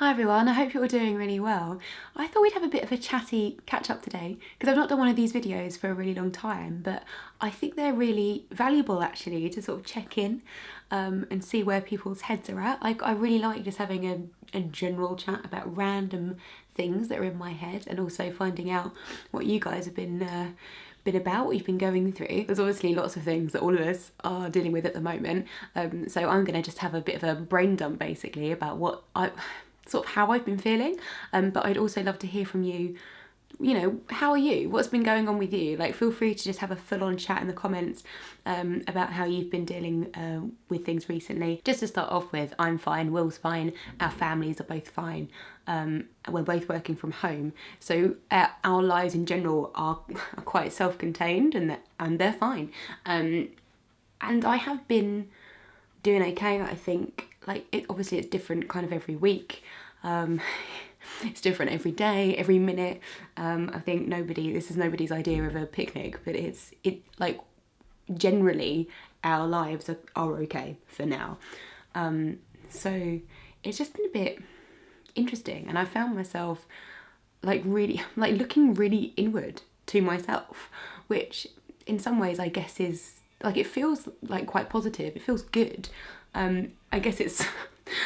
Hi everyone, I hope you're all doing really well. I thought we'd have a bit of a chatty catch up today because I've not done one of these videos for a really long time, but I think they're really valuable actually to sort of check in and see where people's heads are at. I really like just having a general chat about random things that are in my head and also finding out what you guys have been about, what you've been going through. There's obviously lots of things that all of us are dealing with at the moment, so I'm going to just have a bit of a brain dump basically about what sort of how I've been feeling, but I'd also love to hear from you. You know, how are you? What's been going on with you? Like, feel free to just have a full-on chat in the comments about how you've been dealing with things recently. Just to start off with, I'm fine, Will's fine, our families are both fine. We're both working from home, so our lives in general are quite self-contained, and they're fine. And I have been doing okay, I think. Like, obviously it's different kind of every week. It's different every day, every minute. I think this is nobody's idea of a picnic, but it like generally our lives are okay for now. So it's just been a bit interesting, and I found myself like really like looking really inward to myself, which in some ways I guess is like, it feels like quite positive. It feels good. I guess it's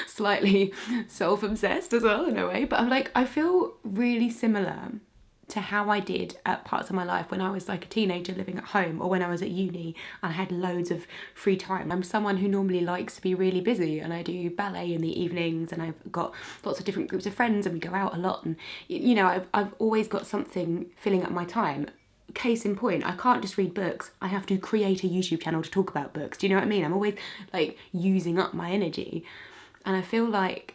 slightly self-obsessed as well in a way, but I feel really similar to how I did at parts of my life when I was like a teenager living at home, or when I was at uni and I had loads of free time. I'm someone who normally likes to be really busy, and I do ballet in the evenings, and I've got lots of different groups of friends, and we go out a lot, and you know, I've always got something filling up my time. Case in point, I can't just read books. I have to create a YouTube channel to talk about books. Do you know what I mean? I'm always like using up my energy. And I feel like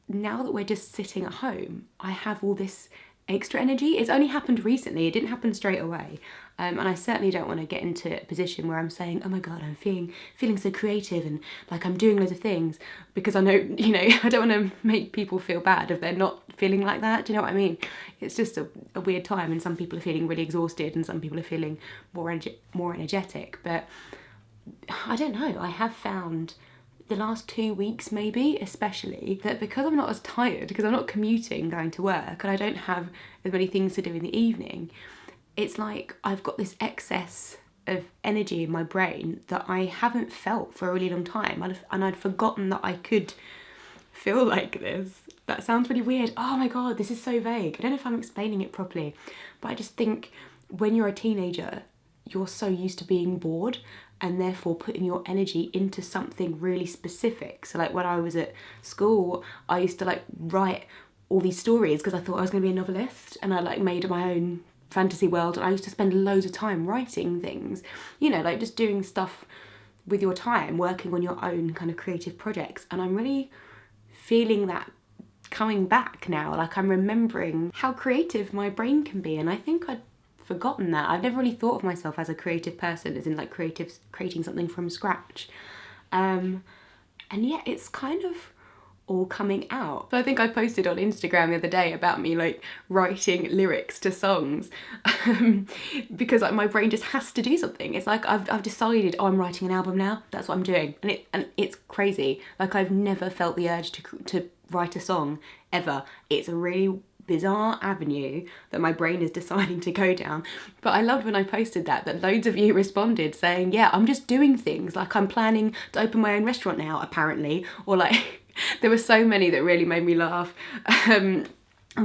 now that we're just sitting at home, I have all this extra energy. It's only happened recently. It didn't happen straight away. And I certainly don't want to get into a position where I'm saying, oh my God, I'm feeling so creative and like I'm doing loads of things, because I know, you know, I don't want to make people feel bad if they're not feeling like that. Do you know what I mean? It's just a weird time, and some people are feeling really exhausted and some people are feeling more energetic. But I don't know, I have found the last 2 weeks maybe especially that because I'm not as tired, because I'm not commuting going to work, and I don't have as many things to do in the evening, it's like I've got this excess of energy in my brain that I haven't felt for a really long time, and I'd forgotten that I could feel like this. That sounds really weird. Oh my God, this is so vague. I don't know if I'm explaining it properly, but I just think when you're a teenager, you're so used to being bored and therefore putting your energy into something really specific. So like when I was at school, I used to like write all these stories because I thought I was going to be a novelist, and I like made my own fantasy world, and I used to spend loads of time writing things, you know, like just doing stuff with your time, working on your own kind of creative projects. And I'm really feeling that coming back now. Like, I'm remembering how creative my brain can be, and I think I'd forgotten that. I've never really thought of myself as a creative person, as in like creating something from scratch. And yet it's kind of all coming out. So I think I posted on Instagram the other day about me like writing lyrics to songs because like my brain just has to do something. It's like I've decided, oh, I'm writing an album now. That's what I'm doing, and it's crazy. Like, I've never felt the urge to write a song ever. It's a really bizarre avenue that my brain is deciding to go down. But I loved when I posted that loads of you responded saying, yeah, I'm just doing things, like I'm planning to open my own restaurant now apparently, or like there were so many that really made me laugh. And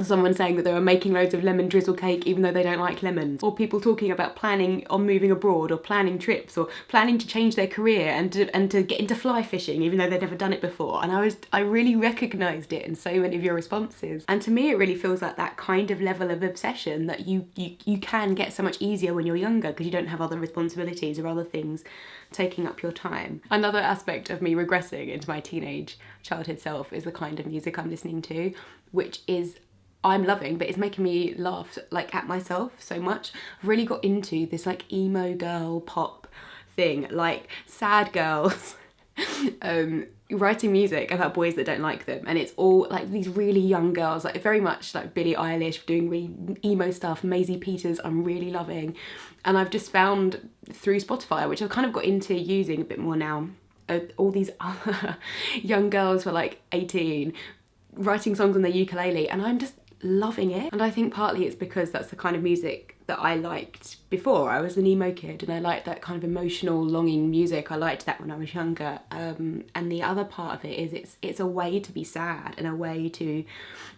someone saying that they were making loads of lemon drizzle cake even though they don't like lemons, or people talking about planning on moving abroad, or planning trips, or planning to change their career and to get into fly fishing even though they'd never done it before. And I really recognised it in so many of your responses. And to me it really feels like that kind of level of obsession that you can get so much easier when you're younger, because you don't have other responsibilities or other things taking up your time. Another aspect of me regressing into my teenage childhood self is the kind of music I'm listening to, which is I'm loving, but it's making me laugh like at myself so much. I've really got into this like emo girl pop thing, like sad girls writing music about boys that don't like them, and it's all like these really young girls, like very much like Billie Eilish doing really emo stuff, Maisie Peters I'm really loving. And I've just found through Spotify, which I've kind of got into using a bit more now, all these other young girls who are like 18 writing songs on their ukulele, and I'm just loving it. And I think partly it's because that's the kind of music that I liked before. I was an emo kid and I liked that kind of emotional, longing music. I liked that when I was younger. And the other part of it is it's a way to be sad and a way to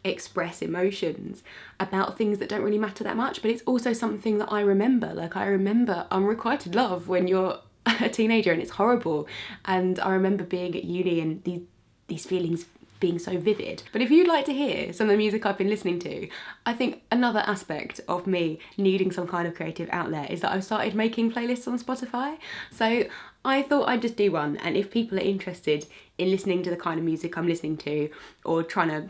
express emotions about things that don't really matter that much, but it's also something that I remember. Like, I remember unrequited love when you're a teenager and it's horrible, and I remember being at uni and these feelings being so vivid. But if you'd like to hear some of the music I've been listening to, I think another aspect of me needing some kind of creative outlet is that I've started making playlists on Spotify. So I thought I'd just do one, and if people are interested in listening to the kind of music I'm listening to, or trying to,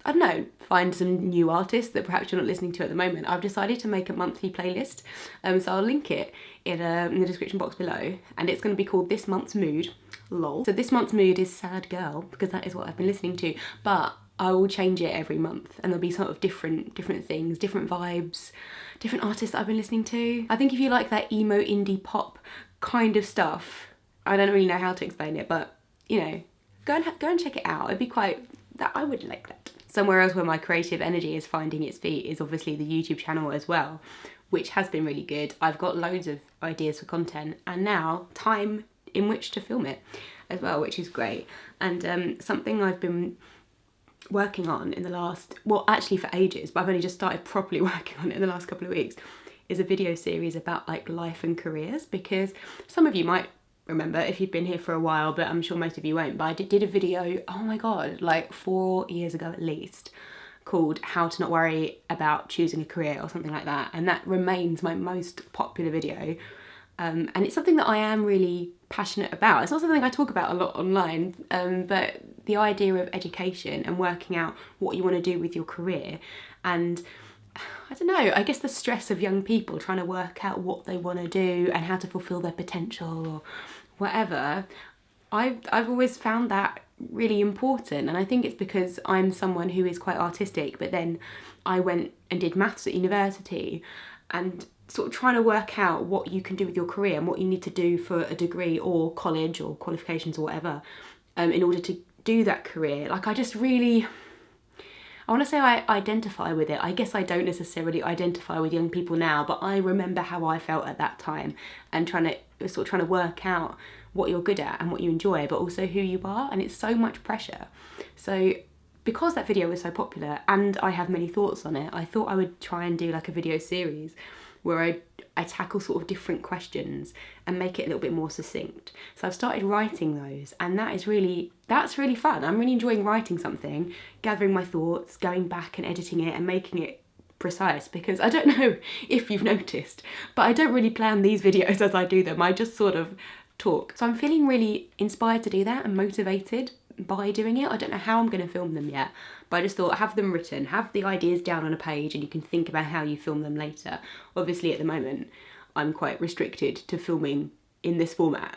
I don't know, find some new artists that perhaps you're not listening to at the moment, I've decided to make a monthly playlist. So I'll link it in the description box below, and it's going to be called This Month's Mood. Lol. So this month's mood is Sad Girl, because that is what I've been listening to, but I will change it every month, and there'll be sort of different things, different vibes, different artists that I've been listening to. I think if you like that emo indie pop kind of stuff, I don't really know how to explain it, but you know, go and check it out. It'd be quite, that I would like that. Somewhere else where my creative energy is finding its feet is obviously the YouTube channel as well, which has been really good. I've got loads of ideas for content, and now time in which to film it as well, which is great. And something I've been working on in the last, well, actually for ages, but I've only just started properly working on it in the last couple of weeks, is a video series about like life and careers, because some of you might remember if you've been here for a while, but I'm sure most of you won't, but I did a video, oh my god, like 4 years ago at least, called How to Not Worry About Choosing a Career or something like that, and that remains my most popular video. And it's something that I am really passionate about. It's not something I talk about a lot online, but the idea of education and working out what you want to do with your career, and I don't know, I guess the stress of young people trying to work out what they want to do and how to fulfill their potential or whatever, I've always found that really important. And I think it's because I'm someone who is quite artistic, but then I went and did maths at university, and sort of trying to work out what you can do with your career and what you need to do for a degree or college or qualifications or whatever, in order to do that career. Like, I just really, I want to say I identify with it. I guess I don't necessarily identify with young people now, but I remember how I felt at that time, and trying to work out what you're good at and what you enjoy, but also who you are, and it's so much pressure. So because that video was so popular and I have many thoughts on it, I thought I would try and do like a video series where I tackle sort of different questions and make it a little bit more succinct. So I've started writing those, and that's really fun. I'm really enjoying writing something, gathering my thoughts, going back and editing it and making it precise, because I don't know if you've noticed, but I don't really plan these videos as I do them. I just sort of talk. So I'm feeling really inspired to do that and motivated by doing it. I don't know how I'm going to film them yet, but I just thought, have them written, have the ideas down on a page, and you can think about how you film them later. Obviously at the moment I'm quite restricted to filming in this format,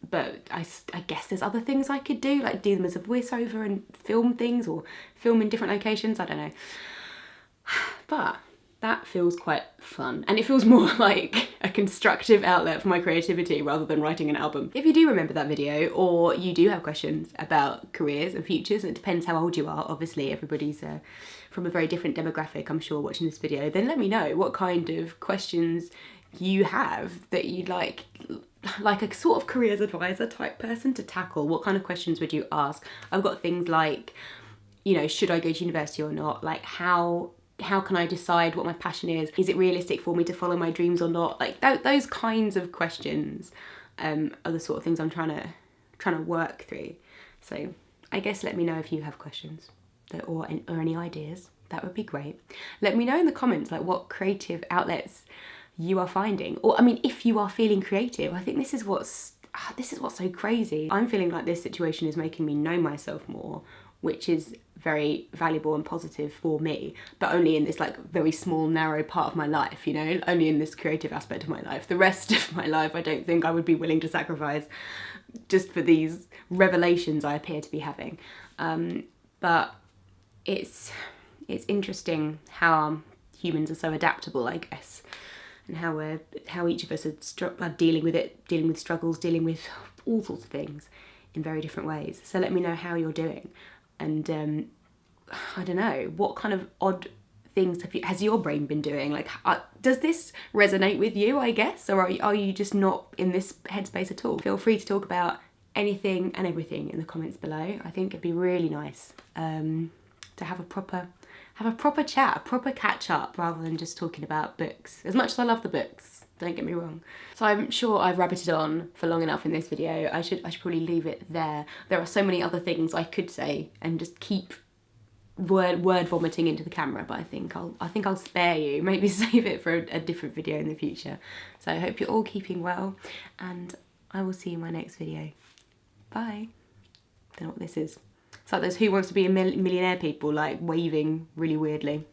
but I guess there's other things I could do, like do them as a voiceover and film things, or film in different locations, I don't know. But that feels quite fun, and it feels more like a constructive outlet for my creativity rather than writing an album. If you do remember that video, or you do have questions about careers and futures, it depends how old you are, obviously everybody's from a very different demographic, I'm sure, watching this video, then let me know what kind of questions you have that you'd like a sort of careers advisor type person to tackle. What kind of questions would you ask? I've got things like, you know, should I go to university or not? Like, how can I decide what my passion is? Is it realistic for me to follow my dreams or not? Like those kinds of questions are the sort of things I'm trying to work through. So I guess let me know if you have questions or any ideas. That would be great. Let me know in the comments like what creative outlets you are finding, or I mean, if you are feeling creative. I think this is what's so crazy. I'm feeling like this situation is making me know myself more, which is very valuable and positive for me, but only in this like very small narrow part of my life, you know, only in this creative aspect of my life. The rest of my life I don't think I would be willing to sacrifice just for these revelations I appear to be having. But it's interesting how humans are so adaptable, I guess, and how each of us are dealing with struggles, dealing with all sorts of things in very different ways. So let me know how you're doing, and I don't know, what kind of odd things has your brain been doing? Like, does this resonate with you, I guess? Or are you just not in this headspace at all? Feel free to talk about anything and everything in the comments below. I think it'd be really nice to have a proper chat, a proper catch up, rather than just talking about books. As much as I love the books, don't get me wrong. So I'm sure I've rabbited on for long enough in this video. I should probably leave it there. There are so many other things I could say and just keep word vomiting into the camera, but I think I'll spare you, maybe save it for a different video in the future. So I hope you're all keeping well, and I will see you in my next video. Bye. Don't know what this is. It's like those Who Wants to Be a Millionaire people, like waving really weirdly.